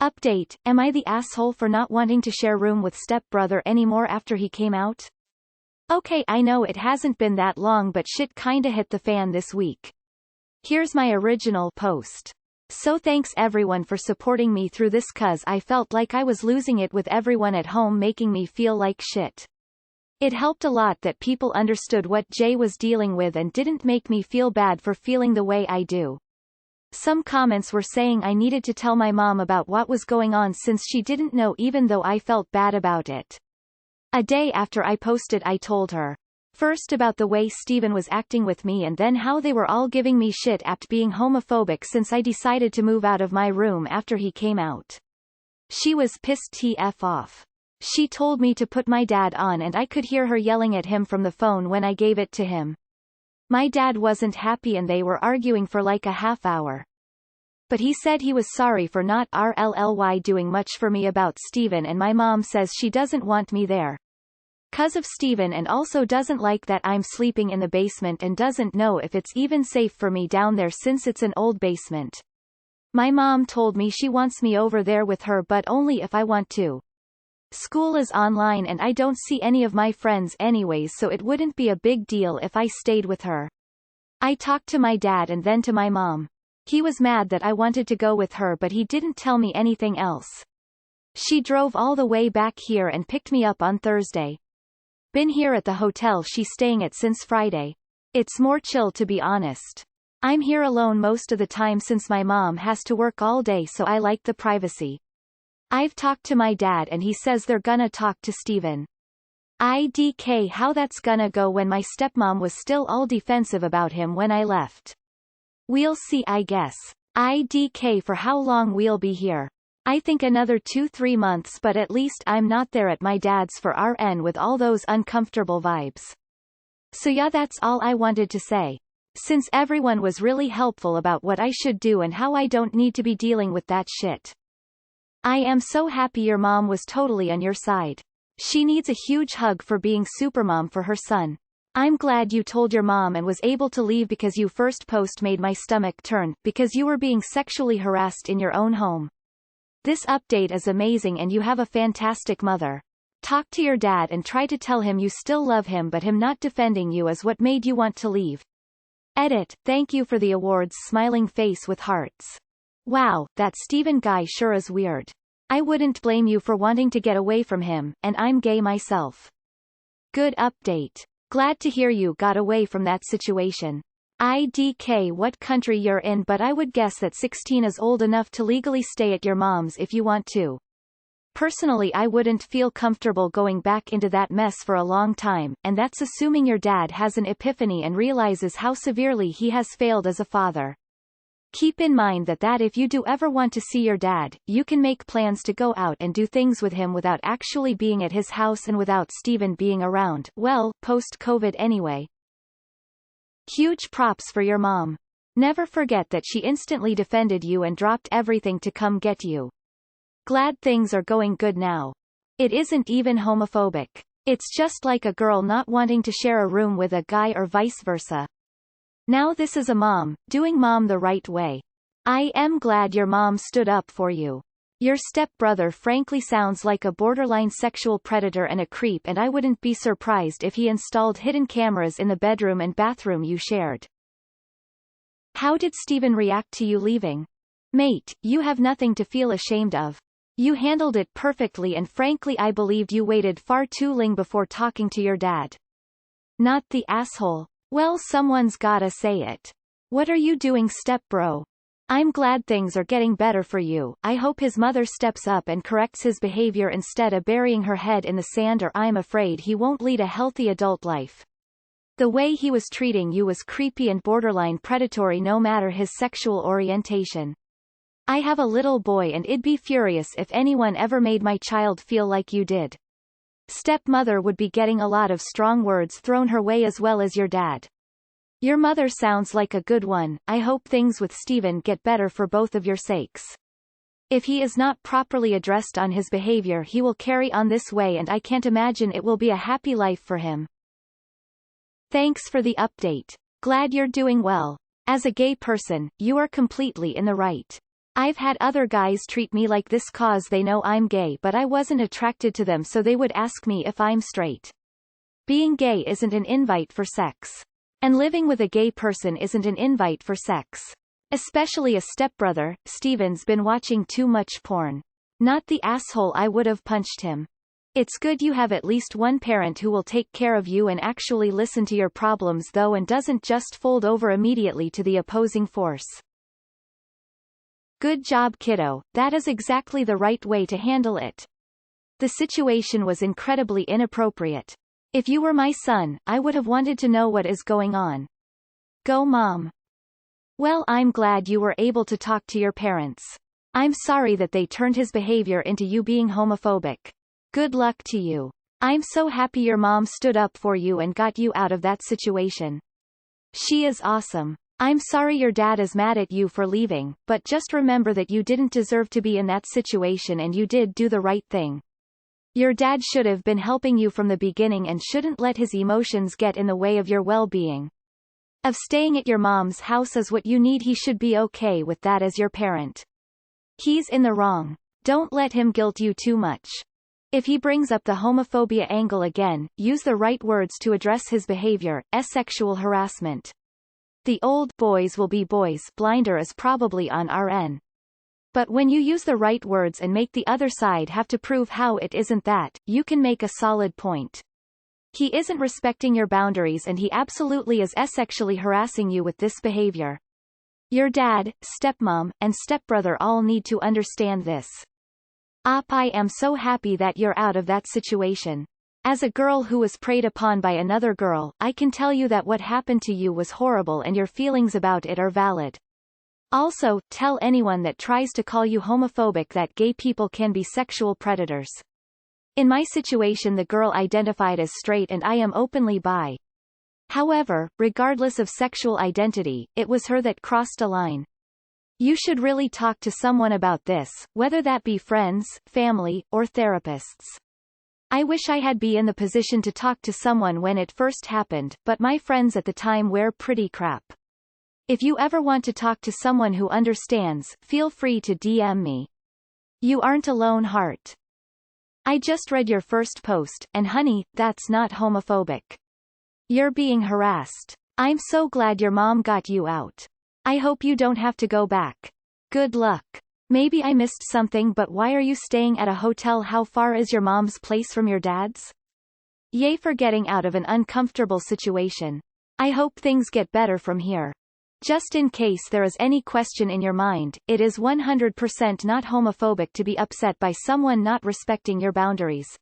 Update, am I the asshole for not wanting to share room with stepbrother anymore after he came out? Okay, I know it hasn't been that long but shit kinda hit the fan this week. Here's my original post. So thanks everyone for supporting me through this cause I felt like I was losing it with everyone at home making me feel like shit. It helped a lot that people understood what Jay was dealing with and didn't make me feel bad for feeling the way I do. Some comments were saying I needed to tell my mom about what was going on since she didn't know even though I felt bad about it. A day after I posted I told her. First about the way Steven was acting with me and then how they were all giving me shit after being homophobic since I decided to move out of my room after he came out. She was pissed TF off. She told me to put my dad on and I could hear her yelling at him from the phone when I gave it to him. My dad wasn't happy and they were arguing for like a half hour. But he said he was sorry for not RLLY doing much for me about Steven and my mom says she doesn't want me there. 'Cause of Steven and also doesn't like that I'm sleeping in the basement and doesn't know if it's even safe for me down there since it's an old basement. My mom told me she wants me over there with her but only if I want to. School is online and I don't see any of my friends anyways so it wouldn't be a big deal if I stayed with her. I talked to my dad and then to my mom. He was mad that I wanted to go with her but he didn't tell me anything else. She drove all the way back here and picked me up on Thursday. Been here at the hotel she's staying at since Friday. It's more chill to be honest. I'm here alone most of the time since my mom has to work all day so I like the privacy. I've talked to my dad and he says they're gonna talk to Steven. IDK how that's gonna go when my stepmom was still all defensive about him when I left. We'll see I guess. IDK for how long we'll be here. I think another 2-3 months but at least I'm not there at my dad's for RN with all those uncomfortable vibes. So yeah that's all I wanted to say. Since everyone was really helpful about what I should do and how I don't need to be dealing with that shit. I am so happy your mom was totally on your side. She needs a huge hug for being supermom for her son. I'm glad you told your mom and was able to leave because you first post made my stomach turn, because you were being sexually harassed in your own home. This update is amazing and you have a fantastic mother. Talk to your dad and try to tell him you still love him but him not defending you is what made you want to leave. Edit, thank you for the awards smiling face with hearts. Wow, that Steven guy sure is weird. I wouldn't blame you for wanting to get away from him, and I'm gay myself. Good update. Glad to hear you got away from that situation. IDK what country you're in but I would guess that 16 is old enough to legally stay at your mom's if you want to. Personally I wouldn't feel comfortable going back into that mess for a long time, and that's assuming your dad has an epiphany and realizes how severely he has failed as a father. Keep in mind that if you do ever want to see your dad, you can make plans to go out and do things with him without actually being at his house and without Steven being around, well, post-COVID anyway. Huge props for your mom. Never forget that she instantly defended you and dropped everything to come get you. Glad things are going good now. It isn't even homophobic. It's just like a girl not wanting to share a room with a guy or vice versa. Now this is a mom, doing mom the right way. I am glad your mom stood up for you. Your stepbrother frankly sounds like a borderline sexual predator and a creep and I wouldn't be surprised if he installed hidden cameras in the bedroom and bathroom you shared. How did Steven react to you leaving? Mate, you have nothing to feel ashamed of. You handled it perfectly and frankly I believed you waited far too long before talking to your dad. Not the asshole. Well someone's gotta say it. What are you doing stepbro? I'm glad things are getting better for you. I hope his mother steps up and corrects his behavior instead of burying her head in the sand or I'm afraid he won't lead a healthy adult life. The way he was treating you was creepy and borderline predatory no matter his sexual orientation. I have a little boy and I'd be furious if anyone ever made my child feel like you did. Stepmother would be getting a lot of strong words thrown her way as well as your dad. Your mother sounds like a good one. I hope things with Steven get better for both of your sakes. If he is not properly addressed on his behavior he will carry on this way and I can't imagine it will be a happy life for him. Thanks for the update. Glad you're doing well. As a gay person, you are completely in the right. I've had other guys treat me like this cause they know I'm gay, but I wasn't attracted to them, so they would ask me if I'm straight. Being gay isn't an invite for sex. And living with a gay person isn't an invite for sex. Especially a stepbrother. Steven's been watching too much porn. Not the asshole, I would have punched him. It's good you have at least one parent who will take care of you and actually listen to your problems though, and doesn't just fold over immediately to the opposing force. Good job, kiddo. That is exactly the right way to handle it. The situation was incredibly inappropriate. If you were my son, I would have wanted to know what is going on. Go, Mom. Well, I'm glad you were able to talk to your parents. I'm sorry that they turned his behavior into you being homophobic. Good luck to you. I'm so happy your mom stood up for you and got you out of that situation. She is awesome. I'm sorry your dad is mad at you for leaving, but just remember that you didn't deserve to be in that situation and you did do the right thing. Your dad should have been helping you from the beginning and shouldn't let his emotions get in the way of your well-being. If staying at your mom's house is what you need, he should be okay with that as your parent. He's in the wrong. Don't let him guilt you too much. If he brings up the homophobia angle again, use the right words to address his behavior. Sexual harassment. The old "boys will be boys" blinder is probably on RN. But when you use the right words and make the other side have to prove how it isn't that, you can make a solid point. He isn't respecting your boundaries and he absolutely is sexually harassing you with this behavior. Your dad, stepmom, and stepbrother all need to understand this. I am so happy that you're out of that situation. As a girl who was preyed upon by another girl, I can tell you that what happened to you was horrible and your feelings about it are valid. Also, tell anyone that tries to call you homophobic that gay people can be sexual predators. In my situation, the girl identified as straight and I am openly bi. However, regardless of sexual identity, it was her that crossed a line. You should really talk to someone about this, whether that be friends, family, or therapists. I wish I had been in the position to talk to someone when it first happened, but my friends at the time were pretty crap. If you ever want to talk to someone who understands, feel free to DM me. You aren't alone, heart. I just read your first post, and honey, that's not homophobic. You're being harassed. I'm so glad your mom got you out. I hope you don't have to go back. Good luck. Maybe I missed something, but why are you staying at a hotel? How far is your mom's place from your dad's? Yay for getting out of an uncomfortable situation. I hope things get better from here. Just in case there is any question in your mind, it is 100% not homophobic to be upset by someone not respecting your boundaries.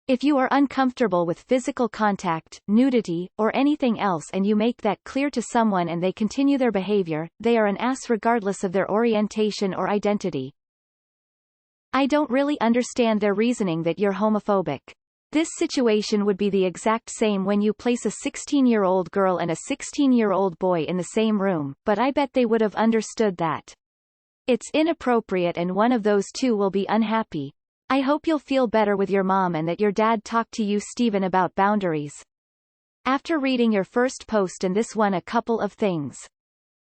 If you are uncomfortable with physical contact, nudity, or anything else and you make that clear to someone and they continue their behavior, they are an ass regardless of their orientation or identity. I don't really understand their reasoning that you're homophobic. This situation would be the exact same when you place a 16-year-old girl and a 16-year-old boy in the same room, but I bet they would have understood that. It's inappropriate and one of those two will be unhappy. I hope you'll feel better with your mom and that your dad talked to you, Steven, about boundaries. After reading your first post and this one, a couple of things.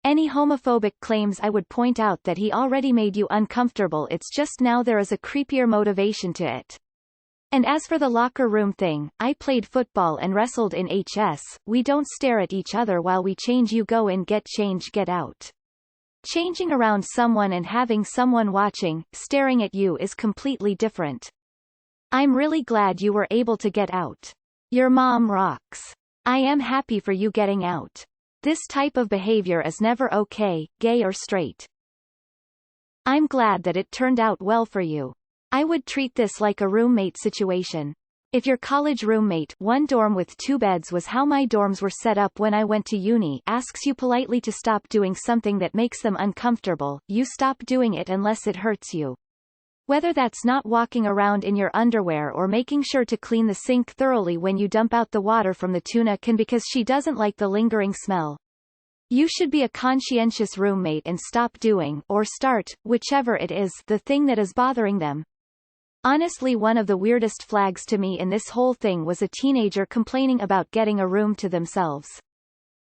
Any homophobic claims, I would point out that he already made you uncomfortable, it's just now there is a creepier motivation to it. And as for the locker room thing, I played football and wrestled in HS, we don't stare at each other while we change, you go in, get change, get out. Changing around someone and having someone watching, staring at you is completely different. I'm really glad you were able to get out. Your mom rocks. I am happy for you getting out. This type of behavior is never okay, gay or straight. I'm glad that it turned out well for you. I would treat this like a roommate situation. If your college roommate, one dorm with 2 beds was how my dorms were set up when I went to uni, asks you politely to stop doing something that makes them uncomfortable, you stop doing it unless it hurts you. Whether that's not walking around in your underwear or making sure to clean the sink thoroughly when you dump out the water from the tuna can because she doesn't like the lingering smell. You should be a conscientious roommate and stop doing, or start, whichever it is, the thing that is bothering them. Honestly, one of the weirdest flags to me in this whole thing was a teenager complaining about getting a room to themselves.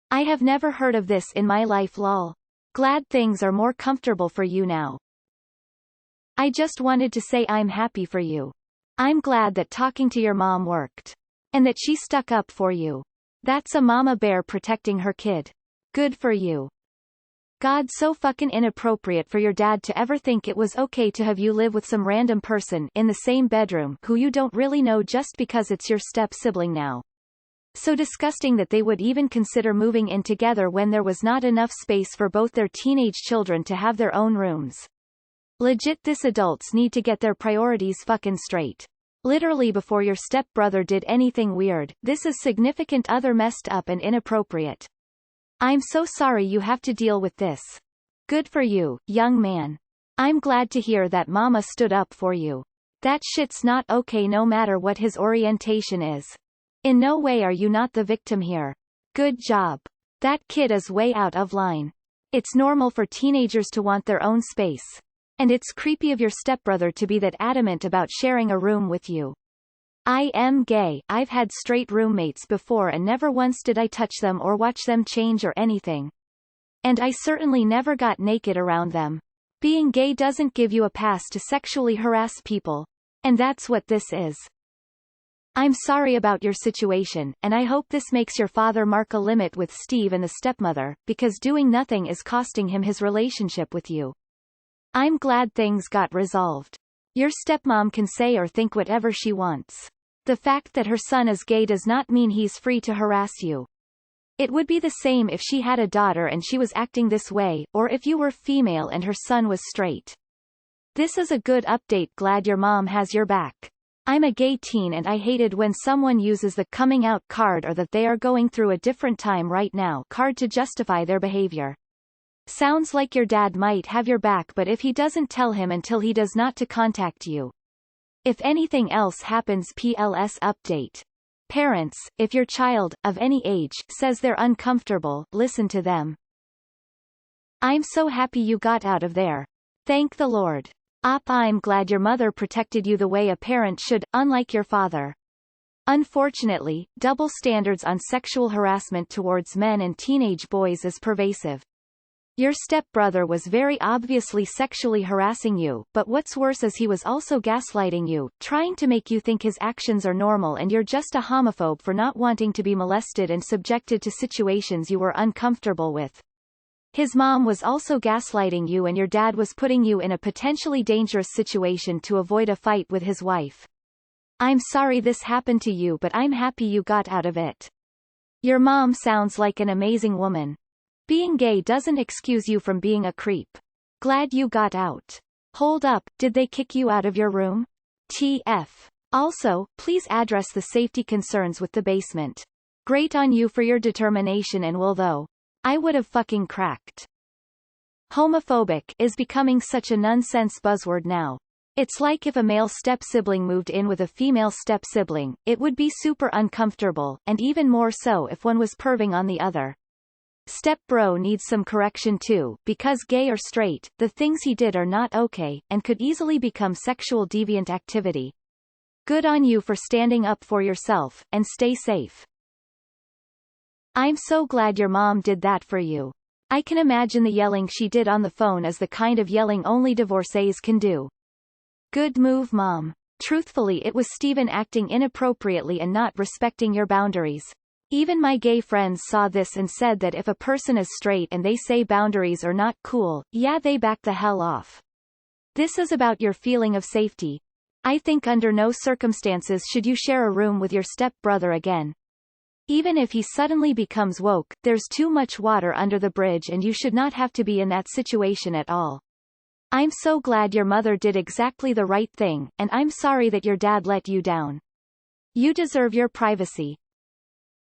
I have never heard of this in my life, lol. Glad things are more comfortable for you now. I just wanted to say I'm happy for you. I'm glad that talking to your mom worked. And that she stuck up for you. That's a mama bear protecting her kid. Good for you. God, so fucking inappropriate for your dad to ever think it was okay to have you live with some random person in the same bedroom who you don't really know just because it's your step-sibling now. So disgusting that they would even consider moving in together when there was not enough space for both their teenage children to have their own rooms. Legit, this adults need to get their priorities fucking straight. Literally before your stepbrother did anything weird, this is significant other messed up and inappropriate. I'm so sorry you have to deal with this. Good for you, young man. I'm glad to hear that mama stood up for you. That shit's not okay no matter what his orientation is. In no way are you not the victim here. Good job. That kid is way out of line. It's normal for teenagers to want their own space. And it's creepy of your stepbrother to be that adamant about sharing a room with you. I am gay. I've had straight roommates before and never once did I touch them or watch them change or anything. And I certainly never got naked around them. Being gay doesn't give you a pass to sexually harass people. And that's what this is. I'm sorry about your situation, and I hope this makes your father mark a limit with Steve and the stepmother, because doing nothing is costing him his relationship with you. I'm glad things got resolved. Your stepmom can say or think whatever she wants. The fact that her son is gay does not mean he's free to harass you. It would be the same if she had a daughter and she was acting this way, or if you were female and her son was straight. This is a good update. Glad your mom has your back. I'm a gay teen and I hated when someone uses the coming out card or that they are going through a different time right now card to justify their behavior. Sounds like your dad might have your back, but if he doesn't, tell him until he does not to contact you. If anything else happens, PLS update. Parents, if your child, of any age, says they're uncomfortable, listen to them. I'm so happy you got out of there. Thank the Lord. I'm glad your mother protected you the way a parent should, unlike your father. Unfortunately, double standards on sexual harassment towards men and teenage boys is pervasive. Your stepbrother was very obviously sexually harassing you, but what's worse is he was also gaslighting you, trying to make you think his actions are normal and you're just a homophobe for not wanting to be molested and subjected to situations you were uncomfortable with. His mom was also gaslighting you and your dad was putting you in a potentially dangerous situation to avoid a fight with his wife. I'm sorry this happened to you, but I'm happy you got out of it. Your mom sounds like an amazing woman. Being gay doesn't excuse you from being a creep. Glad you got out. Hold up, did they kick you out of your room? TF. Also, please address the safety concerns with the basement. Great on you for your determination and will, though. I would have fucking cracked. Homophobic is becoming such a nonsense buzzword now. It's like if a male step-sibling moved in with a female step-sibling, it would be super uncomfortable, and even more so if one was perving on the other. Step bro needs some correction too, because gay or straight, the things he did are not okay, and could easily become sexual deviant activity. Good on you for standing up for yourself, and stay safe. I'm so glad your mom did that for you. I can imagine the yelling she did on the phone is the kind of yelling only divorcees can do. Good move, Mom. Truthfully, it was Steven acting inappropriately and not respecting your boundaries. Even my gay friends saw this and said that if a person is straight and they say boundaries are not cool, yeah, they back the hell off. This is about your feeling of safety. I think under no circumstances should you share a room with your step-brother again. Even if he suddenly becomes woke, there's too much water under the bridge and you should not have to be in that situation at all. I'm so glad your mother did exactly the right thing, and I'm sorry that your dad let you down. You deserve your privacy.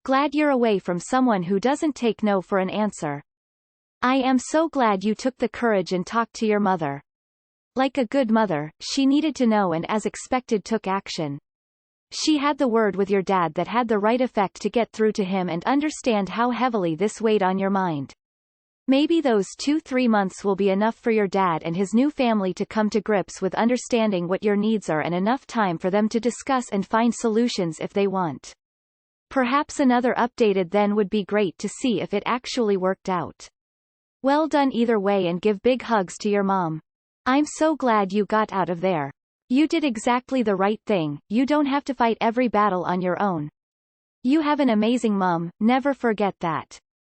Glad you're away from someone who doesn't take no for an answer. I am so glad you took the courage and talked to your mother. Like a good mother, she needed to know and as expected took action. She had the word with your dad that had the right effect to get through to him and understand how heavily this weighed on your mind. Maybe those 2-3 months will be enough for your dad and his new family to come to grips with understanding what your needs are and enough time for them to discuss and find solutions if they want. Perhaps another updated then would be great to see if it actually worked out. Well done either way and give big hugs to your mom. I'm so glad you got out of there. You did exactly the right thing, you don't have to fight every battle on your own. You have an amazing mum, never forget that.